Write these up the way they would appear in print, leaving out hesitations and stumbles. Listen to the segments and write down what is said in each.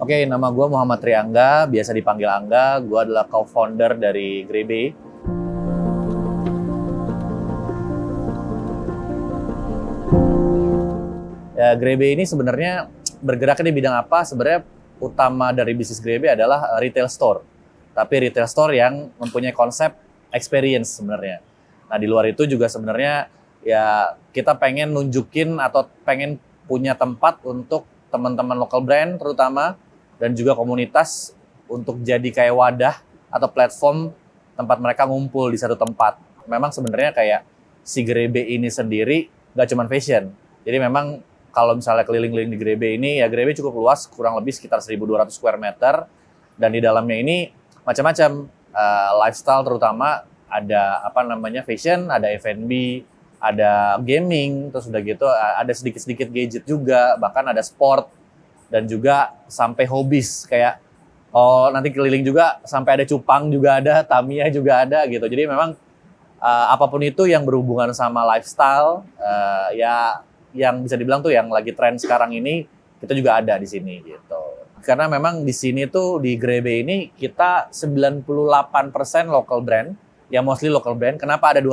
Oke, nama gue Muhammad Triangga, biasa dipanggil Angga. Gue adalah co-founder dari Grebe. Ya, Grebe ini sebenarnya bergeraknya di bidang apa? Sebenarnya utama dari bisnis Grebe adalah retail store. Tapi retail store yang mempunyai konsep experience sebenarnya. Nah, di luar itu juga sebenarnya ya kita pengen nunjukin atau pengen punya tempat untuk teman-teman local brand terutama dan juga komunitas untuk jadi kayak wadah atau platform tempat mereka ngumpul di satu tempat. Memang sebenarnya kayak si Grebe ini sendiri nggak cuma fashion. Jadi memang kalau misalnya keliling-keliling di Grebe ini, ya Grebe cukup luas, kurang lebih sekitar 1.200 square meter. Dan di dalamnya ini macam-macam lifestyle terutama ada fashion, ada F&B, ada gaming, terus udah gitu ada sedikit-sedikit gadget juga, bahkan ada sport dan juga sampai hobis kayak nanti keliling juga sampai ada cupang juga ada, Tamiya juga ada gitu. Jadi memang apapun itu yang berhubungan sama lifestyle ya yang bisa dibilang tuh yang lagi tren sekarang ini kita juga ada di sini gitu. Karena memang di sini tuh di Grebe ini kita 98% local brand, ya mostly local brand. Kenapa ada 2%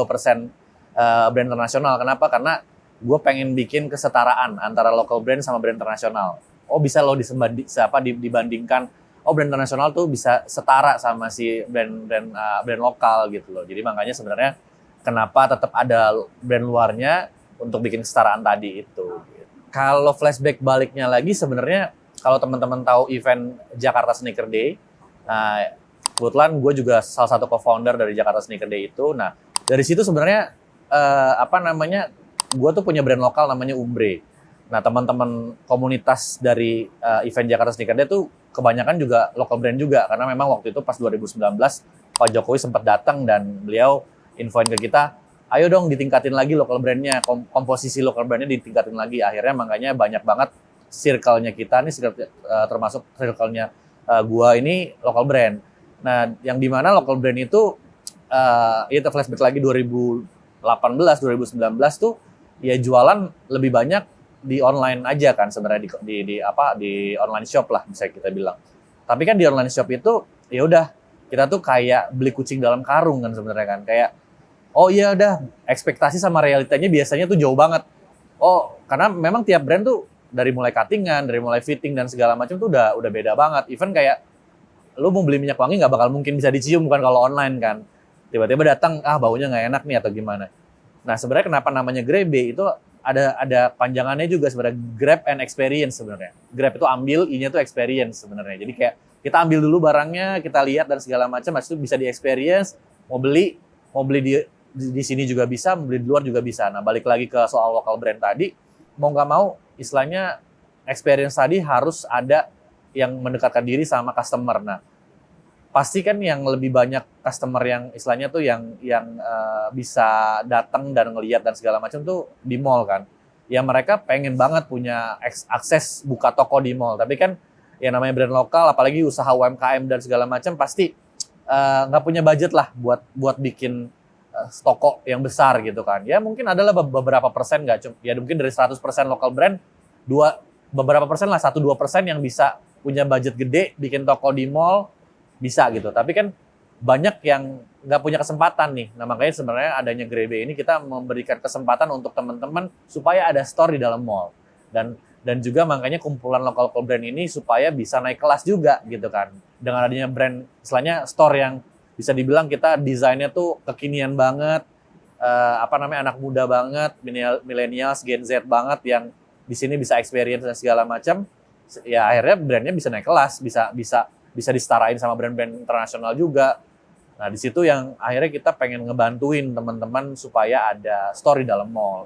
brand internasional? Kenapa? Karena gue pengen bikin kesetaraan antara local brand sama brand internasional. Oh bisa lo dibandingkan, oh brand internasional tuh bisa setara sama si brand lokal gitu loh. Jadi makanya sebenarnya kenapa tetap ada brand luarnya untuk bikin kesetaraan tadi itu. Kalau flashback baliknya lagi sebenarnya kalau teman-teman tahu event Jakarta Sneaker Day, nah kebetulan gue juga salah satu co-founder dari Jakarta Sneaker Day itu. Nah dari situ sebenarnya gue tuh punya brand lokal namanya Umbre. Nah, teman-teman komunitas dari event Jakarta Sneaker Day tuh kebanyakan juga local brand juga karena memang waktu itu pas 2019 Pak Jokowi sempat datang dan beliau infoin ke kita, ayo dong ditingkatin lagi local brandnya, komposisi local brandnya ditingkatin lagi. Akhirnya makanya banyak banget circle-nya kita nih, termasuk circle-nya gua ini local brand. Nah, yang dimana local brand itu kita flashback lagi 2018, 2019 tuh ya jualan lebih banyak di online aja kan sebenarnya di online shop lah bisa kita bilang. Tapi kan di online shop itu ya udah kita tuh kayak beli kucing dalam karung kan sebenarnya kan kayak oh iya udah ekspektasi sama realitanya biasanya tuh jauh banget. Oh karena memang tiap brand tuh dari mulai cuttingan, dari mulai fitting dan segala macam tuh udah beda banget. Even kayak lu mau beli minyak wangi nggak bakal mungkin bisa dicium bukan kalau online kan. Tiba-tiba datang baunya nggak enak nih atau gimana. Nah sebenarnya kenapa namanya Grebe itu ada panjangannya juga sebenarnya, Grab and Experience sebenarnya. Grab itu ambil, I-nya tuh experience sebenarnya. Jadi kayak kita ambil dulu barangnya, kita lihat dan segala macam, habis itu bisa di experience, mau beli di sini juga bisa, mau beli di luar juga bisa. Nah balik lagi ke soal local brand tadi, mau nggak mau istilahnya experience tadi harus ada yang mendekatkan diri sama customer. Nah pasti kan yang lebih banyak customer yang istilahnya tuh yang bisa datang dan ngelihat dan segala macam tuh di mall kan. Ya mereka pengen banget punya akses buka toko di mall. Tapi kan yang namanya brand lokal, apalagi usaha UMKM dan segala macam pasti nggak punya budget lah buat bikin toko yang besar gitu kan. Ya mungkin adalah beberapa persen nggak cuma. Ya mungkin dari 100% lokal brand beberapa persen lah 1-2% yang bisa punya budget gede bikin toko di mall. Bisa gitu, tapi kan banyak yang nggak punya kesempatan nih. Nah makanya sebenarnya adanya Grebe ini kita memberikan kesempatan untuk teman-teman supaya ada store di dalam mall dan juga makanya kumpulan local brand ini supaya bisa naik kelas juga gitu kan. Dengan adanya brand, istilahnya store yang bisa dibilang kita desainnya tuh kekinian banget, anak muda banget, millennials, Gen Z banget yang di sini bisa experience dan segala macam. Ya akhirnya brandnya bisa naik kelas, bisa disetarain sama brand-brand internasional juga. Nah, di situ yang akhirnya kita pengen ngebantuin teman-teman supaya ada store di dalam mall.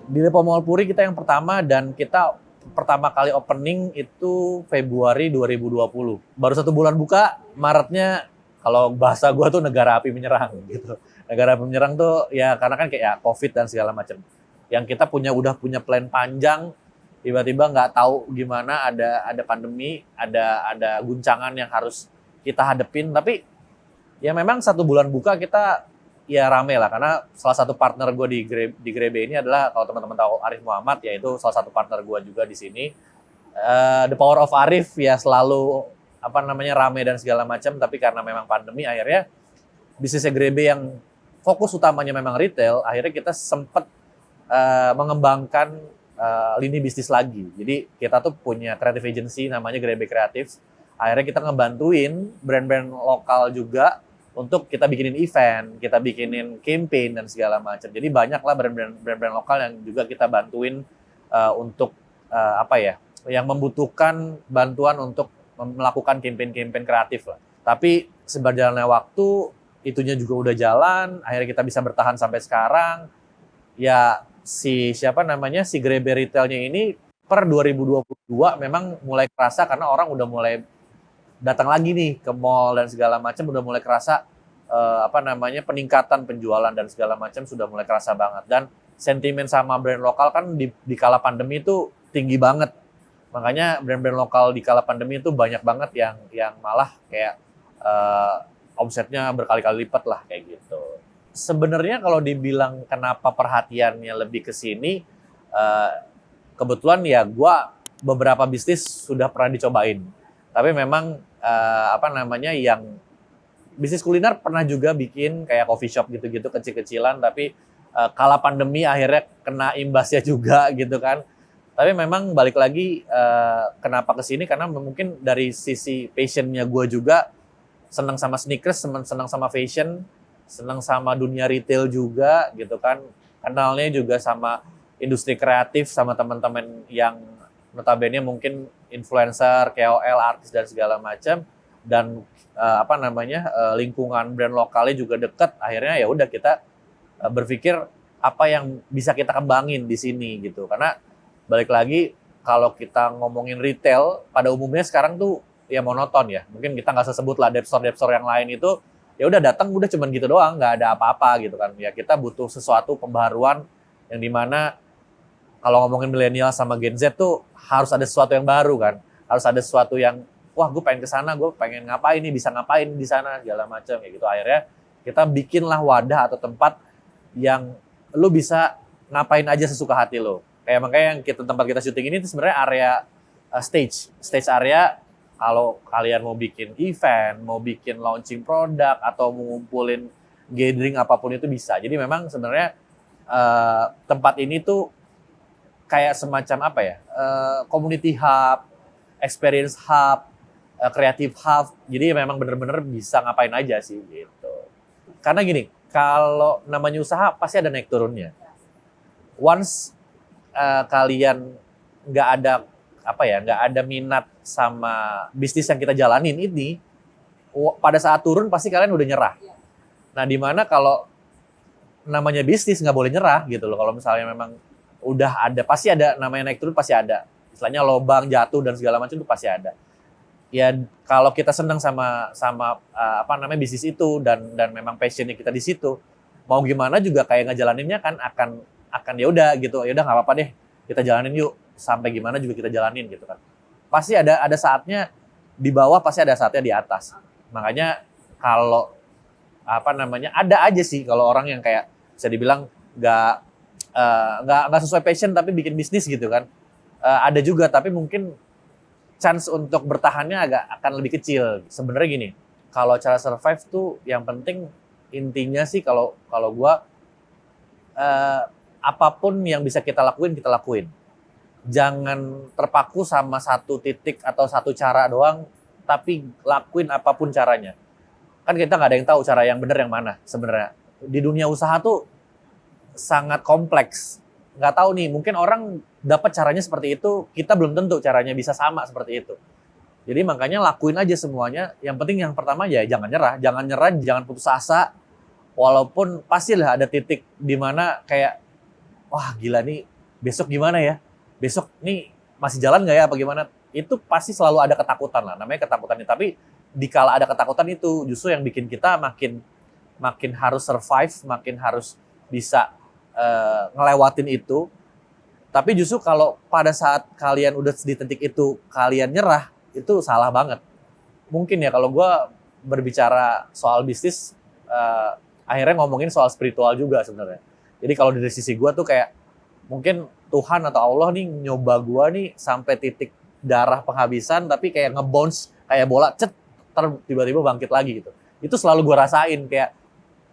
Di Depo Mall Puri kita yang pertama dan kita pertama kali opening itu Februari 2020. Baru 1 bulan buka, Maretnya kalau bahasa gue tuh negara api menyerang gitu. Negara api menyerang tuh ya karena kan kayak COVID dan segala macam. Yang kita udah punya plan panjang, tiba-tiba nggak tahu gimana ada pandemi, ada guncangan yang harus kita hadepin. Tapi ya memang 1 bulan buka kita ya rame lah, karena salah satu partner gue di Grebe ini adalah, kalau teman-teman tahu, Arif Muhammad, yaitu salah satu partner gue juga di sini. The power of Arif ya selalu rame dan segala macam, tapi karena memang pandemi akhirnya bisnisnya Grebe yang fokus utamanya memang retail, akhirnya kita sempat mengembangkan lini bisnis lagi. Jadi kita tuh punya creative agency namanya Grebe Creative. Akhirnya kita ngebantuin brand-brand lokal juga untuk kita bikinin event, kita bikinin campaign dan segala macam. Jadi banyak lah brand-brand lokal yang juga kita bantuin untuk yang membutuhkan bantuan untuk melakukan campaign-campaign kreatif lah. Tapi seberjalannya waktu, itunya juga udah jalan, akhirnya kita bisa bertahan sampai sekarang. Ya si Grebe Retailnya ini per 2022 memang mulai kerasa karena orang udah mulai datang lagi nih ke mall dan segala macam, udah mulai kerasa peningkatan penjualan dan segala macam sudah mulai kerasa banget. Dan sentimen sama brand lokal kan di kala pandemi itu tinggi banget. Makanya brand-brand lokal di kala pandemi itu banyak banget yang malah kayak omsetnya berkali-kali lipat lah kayak gitu. Sebenarnya kalau dibilang kenapa perhatiannya lebih ke sini, kebetulan ya gue beberapa bisnis sudah pernah dicobain. Tapi memang yang bisnis kuliner pernah juga bikin kayak coffee shop gitu-gitu kecil-kecilan, tapi kala pandemi akhirnya kena imbasnya juga gitu kan. Tapi memang balik lagi kenapa kesini, karena mungkin dari sisi passionnya gue juga senang sama sneakers, senang sama fashion, senang sama dunia retail juga gitu kan. Kenalnya juga sama industri kreatif, sama teman-teman yang notabene mungkin influencer, KOL, artis dan segala macam. Dan lingkungan brand lokalnya juga dekat. Akhirnya ya udah kita berpikir apa yang bisa kita kembangin di sini gitu. Karena balik lagi, kalau kita ngomongin retail, pada umumnya sekarang tuh ya monoton ya. Mungkin kita nggak sebut lah depstore yang lain itu, ya udah datang udah cuman gitu doang, nggak ada apa-apa gitu kan. Ya kita butuh sesuatu pembaharuan yang dimana kalau ngomongin milenial sama Gen Z tuh harus ada sesuatu yang baru kan. Harus ada sesuatu yang, wah gue pengen kesana, gue pengen ngapain nih, bisa ngapain di sana, segala macam kayak gitu. Akhirnya kita bikinlah wadah atau tempat yang lu bisa ngapain aja sesuka hati lo. Kayak makanya yang tempat kita syuting ini itu sebenarnya area stage area. Kalau kalian mau bikin event, mau bikin launching produk, atau mau ngumpulin gathering apapun itu bisa. Jadi memang sebenarnya tempat ini tuh kayak semacam community hub, experience hub, creative hub. Jadi memang bener-bener bisa ngapain aja sih gitu. Karena gini, kalau namanya usaha pasti ada naik turunnya. Once kalian nggak ada minat sama bisnis yang kita jalanin ini, pada saat turun pasti kalian udah nyerah. Nah, dimana kalau namanya bisnis nggak boleh nyerah gitu loh. Kalau misalnya memang udah ada, pasti ada namanya naik turun, pasti ada. Istilahnya lobang, jatuh dan segala macam itu pasti ada. Ya kalau kita senang sama bisnis itu dan memang passionnya kita di situ, mau gimana juga kayak ngejalaninnya kan akan ya udah gitu, ya udah nggak apa-apa deh, kita jalanin yuk, sampai gimana juga kita jalanin gitu kan. Pasti ada saatnya di bawah, pasti ada saatnya di atas. Makanya kalau ada aja sih kalau orang yang kayak bisa dibilang nggak sesuai passion tapi bikin bisnis gitu kan. Ada juga, tapi mungkin chance untuk bertahannya akan lebih kecil. Sebenarnya gini, kalau cara survive tuh yang penting intinya sih kalau gua apapun yang bisa kita lakuin. Jangan terpaku sama satu titik atau satu cara doang, tapi lakuin apapun caranya. Kan kita nggak ada yang tahu cara yang benar yang mana sebenarnya. Di dunia usaha tuh sangat kompleks. Nggak tahu nih, mungkin orang dapat caranya seperti itu, kita belum tentu caranya bisa sama seperti itu. Jadi makanya lakuin aja semuanya. Yang penting yang pertama ya jangan nyerah, jangan putus asa. Walaupun pastilah ada titik di mana kayak, wah gila nih, besok gimana ya? Besok nih masih jalan nggak ya apa gimana? Itu pasti selalu ada ketakutan lah, namanya ketakutan. Tapi dikala ada ketakutan itu justru yang bikin kita makin harus survive, makin harus bisa ngelewatin itu. Tapi justru kalau pada saat kalian udah di titik itu kalian nyerah, itu salah banget. Mungkin ya kalau gue berbicara soal bisnis, akhirnya ngomongin soal spiritual juga sebenarnya. Jadi kalau dari sisi gue tuh kayak mungkin Tuhan atau Allah nih nyoba gue nih sampai titik darah penghabisan, tapi kayak ngebounce kayak bola, tiba-tiba bangkit lagi gitu. Itu selalu gue rasain, kayak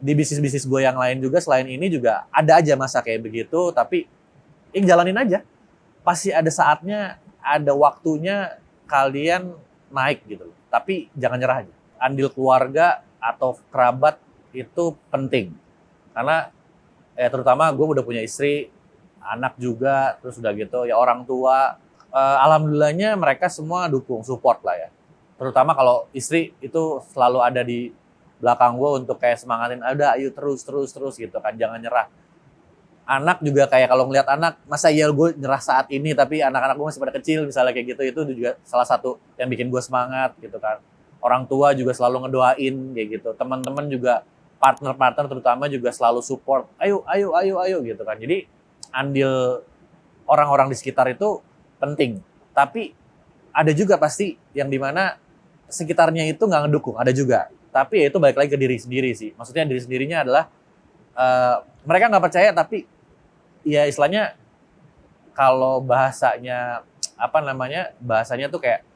di bisnis-bisnis gue yang lain juga selain ini juga ada aja masa kayak begitu, tapi jalanin aja. Pasti ada saatnya, ada waktunya kalian naik gitu. Tapi jangan nyerah aja. Andil keluarga atau kerabat itu penting. Karena terutama gue udah punya istri, anak juga, terus udah gitu ya orang tua. Alhamdulillahnya mereka semua dukung, support lah ya. Terutama kalau istri itu selalu ada di belakang gue untuk kayak semangatin, udah ayo terus gitu kan, jangan nyerah. Anak juga kayak kalau ngeliat anak, masa iya gue nyerah saat ini tapi anak-anak gue masih pada kecil misalnya kayak gitu, itu juga salah satu yang bikin gue semangat gitu kan. Orang tua juga selalu ngedoain kayak gitu, teman-teman juga, partner-partner terutama juga selalu support, ayo gitu kan. Jadi andil orang-orang di sekitar itu penting, tapi ada juga pasti yang dimana sekitarnya itu nggak ngedukung, ada juga. Tapi itu balik lagi ke diri sendiri sih. Maksudnya diri sendirinya adalah mereka nggak percaya, tapi ya istilahnya kalau bahasanya bahasanya tuh kayak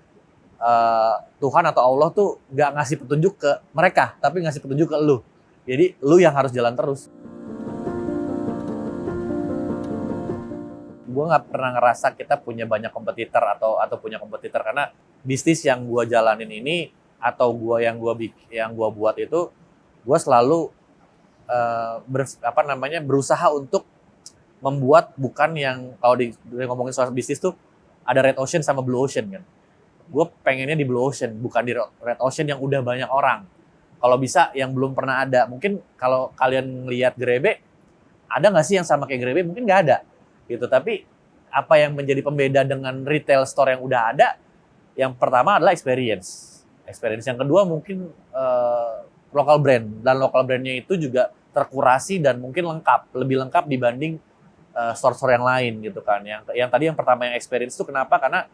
Tuhan atau Allah tuh nggak ngasih petunjuk ke mereka, tapi ngasih petunjuk ke lu. Jadi lu yang harus jalan terus. Gue nggak pernah ngerasa kita punya banyak kompetitor atau punya kompetitor, karena bisnis yang gue jalanin ini atau yang gue buat itu, gue selalu berusaha untuk membuat bukan yang, kalau ngomongin soal bisnis tuh ada red ocean sama blue ocean kan. Gue pengennya di blue ocean, bukan di red ocean yang udah banyak orang. Kalau bisa yang belum pernah ada. Mungkin kalau kalian ngelihat Grebe, ada nggak sih yang sama kayak Grebe? Mungkin nggak ada gitu. Tapi apa yang menjadi pembeda dengan retail store yang udah ada? Yang pertama adalah experience. Yang kedua mungkin local brand, dan local brandnya itu juga terkurasi dan mungkin lebih lengkap dibanding store-store yang lain gitu kan. Yang tadi yang pertama yang experience itu kenapa? Karena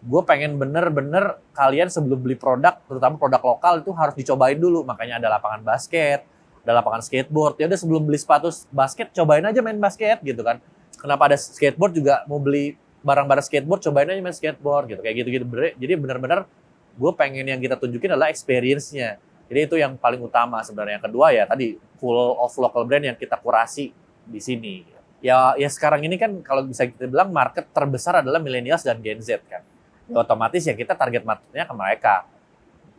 gue pengen bener-bener kalian sebelum beli produk, terutama produk lokal, itu harus dicobain dulu. Makanya ada lapangan basket, ada lapangan skateboard. Ya udah sebelum beli sepatu basket, cobain aja main basket gitu kan. Kenapa ada skateboard juga, mau beli barang-barang skateboard, cobain aja main skateboard gitu. Kayak gitu-gitu. Jadi bener-bener gue pengen yang kita tunjukin adalah experience-nya. Jadi itu yang paling utama sebenarnya. Yang kedua ya tadi, full of local brand yang kita kurasi di sini. Ya sekarang ini kan kalau bisa kita bilang market terbesar adalah millennials dan Gen Z kan. Ya, otomatis ya kita target marketnya ke mereka.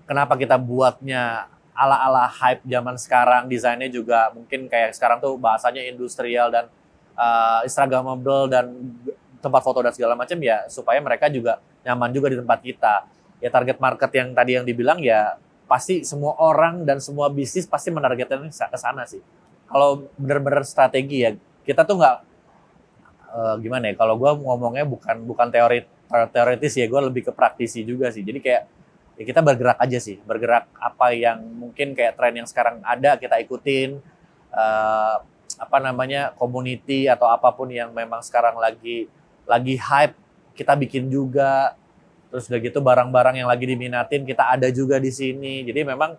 Kenapa kita buatnya ala-ala hype zaman sekarang, desainnya juga mungkin kayak sekarang tuh bahasanya industrial dan instagramable dan tempat foto dan segala macam, ya supaya mereka juga nyaman juga di tempat kita. Ya target market yang tadi yang dibilang ya pasti semua orang dan semua bisnis pasti menargetkan ke sana sih. Kalau benar-benar strategi ya, kita tuh nggak gimana ya, kalau gue ngomongnya bukan teoritis ya, gue lebih ke praktisi juga sih. Jadi kayak ya kita bergerak aja sih, bergerak apa yang mungkin kayak tren yang sekarang ada kita ikutin, community atau apapun yang memang sekarang lagi hype kita bikin juga. Terus udah gitu barang-barang yang lagi diminatin kita ada juga di sini. Jadi memang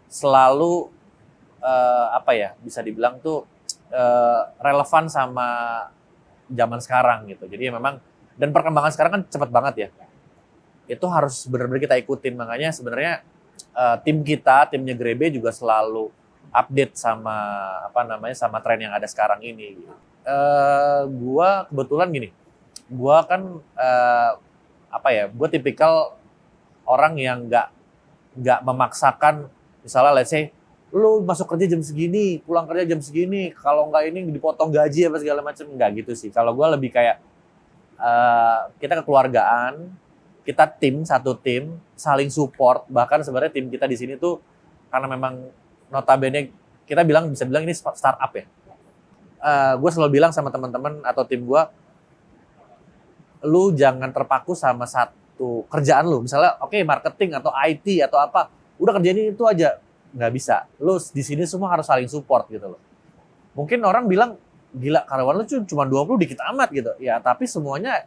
selalu bisa dibilang tuh relevan sama zaman sekarang gitu. Jadi memang, dan perkembangan sekarang kan cepat banget ya. Itu harus benar-benar kita ikutin. Makanya sebenarnya timnya Grebe juga selalu update sama sama tren yang ada sekarang ini. Gua kebetulan gini. Gua kan gue tipikal orang yang nggak memaksakan, misalnya let's say lu masuk kerja jam segini, pulang kerja jam segini, kalau nggak ini dipotong gaji apa segala macam, nggak gitu sih. Kalau gue lebih kayak kita kekeluargaan, kita satu tim saling support. Bahkan sebenarnya tim kita di sini tuh karena memang notabene kita bisa bilang ini startup ya. Gue selalu bilang sama teman-teman atau tim gue, lu jangan terpaku sama satu kerjaan lu. Misalnya marketing atau IT atau apa, udah kerjain itu aja. Nggak bisa. Lu di sini semua harus saling support gitu loh. Mungkin orang bilang, gila karyawan lu cuma 20 dikit amat gitu. Ya tapi semuanya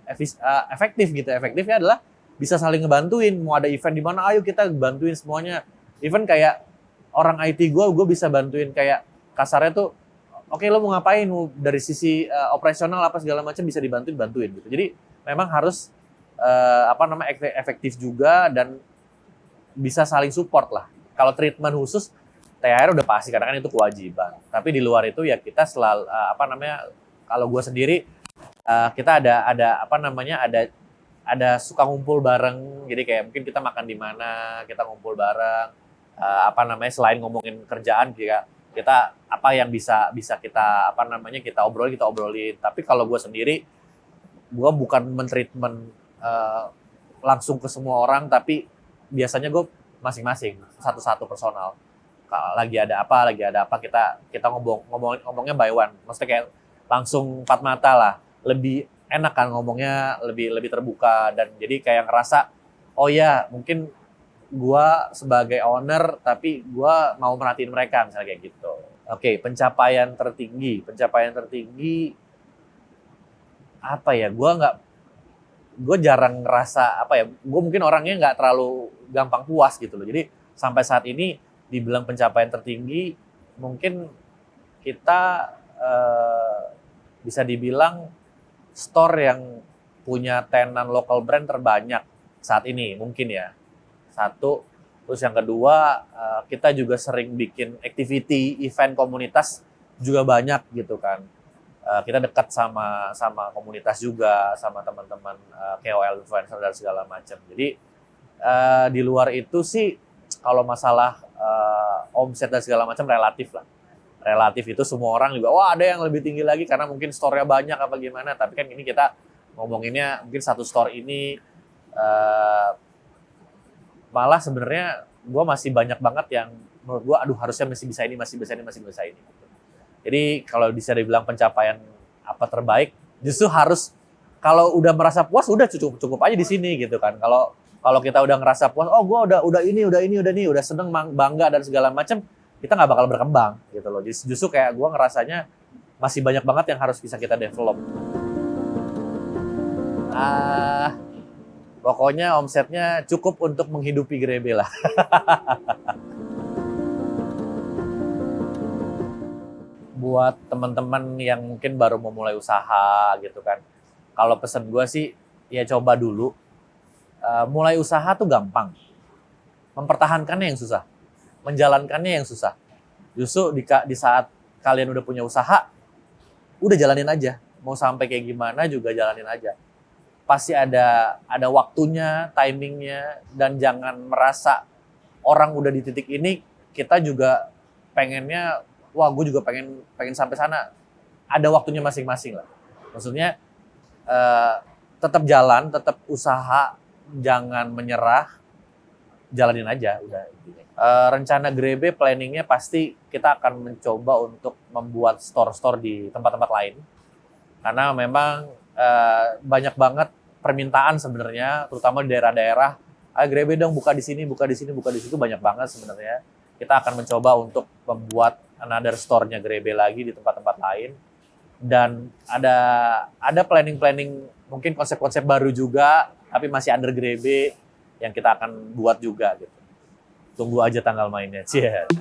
efektif gitu. Efektifnya adalah bisa saling ngebantuin. Mau ada event di mana, ayo kita bantuin semuanya. Even kayak orang IT gue bisa bantuin kayak kasarnya tuh oke, lo mau ngapain, dari sisi operasional apa segala macam bisa dibantuin gitu. Jadi memang harus efektif juga dan bisa saling support lah. Kalau treatment khusus THR udah pasti karena kan itu kewajiban. Tapi di luar itu ya kita selalu kalau gue sendiri kita ada suka ngumpul bareng. Jadi kayak mungkin kita makan di mana, kita ngumpul bareng. Selain ngomongin kerjaan kita apa yang bisa kita kita obrolin. Tapi kalau gue sendiri, gue bukan mentreatment langsung ke semua orang, tapi biasanya gue masing-masing satu-satu personal. Lagi ada apa kita ngomongnya by one. Maksudnya kayak langsung empat mata lah. Lebih enak kan ngomongnya, lebih terbuka, dan jadi kayak ngerasa oh ya mungkin gua sebagai owner tapi gua mau merhatiin mereka misalnya kayak gitu. Oke, pencapaian tertinggi apa ya? Gue jarang ngerasa gue mungkin orangnya nggak terlalu gampang puas gitu loh. Jadi sampai saat ini dibilang pencapaian tertinggi mungkin kita bisa dibilang store yang punya tenan local brand terbanyak saat ini mungkin ya. Satu, terus yang kedua kita juga sering bikin activity event komunitas juga banyak gitu kan. Kita dekat sama komunitas juga, sama teman-teman KOL influencer dan segala macam. Jadi di luar itu sih kalau masalah omset dan segala macam relatif lah. Relatif itu semua orang juga, wah ada yang lebih tinggi lagi karena mungkin store-nya banyak apa gimana. Tapi kan ini kita ngomonginnya mungkin satu store ini malah sebenarnya gue masih banyak banget yang menurut gue, aduh harusnya masih bisa ini. Jadi kalau bisa dibilang pencapaian apa terbaik, justru harus kalau udah merasa puas udah cukup aja di sini gitu kan. Kalau kita udah ngerasa puas, oh gue udah ini, udah seneng, bangga dan segala macam, kita nggak bakal berkembang gitu loh. Justru kayak gue ngerasanya masih banyak banget yang harus bisa kita develop. Pokoknya omsetnya cukup untuk menghidupi Grebe lah. Buat teman-teman yang mungkin baru memulai usaha gitu kan, kalau pesan gue sih ya coba dulu. Mulai usaha tuh gampang, mempertahankannya yang susah, menjalankannya yang susah. Justru di saat kalian udah punya usaha, udah jalanin aja. Mau sampai kayak gimana juga jalanin aja. Pasti ada waktunya, timingnya, dan jangan merasa orang udah di titik ini, kita juga pengennya, wah gue juga pengen sampai sana. Ada waktunya masing-masing lah. Maksudnya tetap jalan, tetap usaha, jangan menyerah, jalanin aja udah. Rencana Grebe planningnya pasti kita akan mencoba untuk membuat store di tempat-tempat lain, karena memang banyak banget permintaan sebenarnya, terutama di daerah-daerah. Grebe dong buka di sini banyak banget sebenarnya. Kita akan mencoba untuk membuat another store-nya Grebe lagi di tempat-tempat lain, dan ada planning mungkin konsep-konsep baru juga, tapi masih under Grebe yang kita akan buat juga gitu. Tunggu aja tanggal mainnya. Cheers.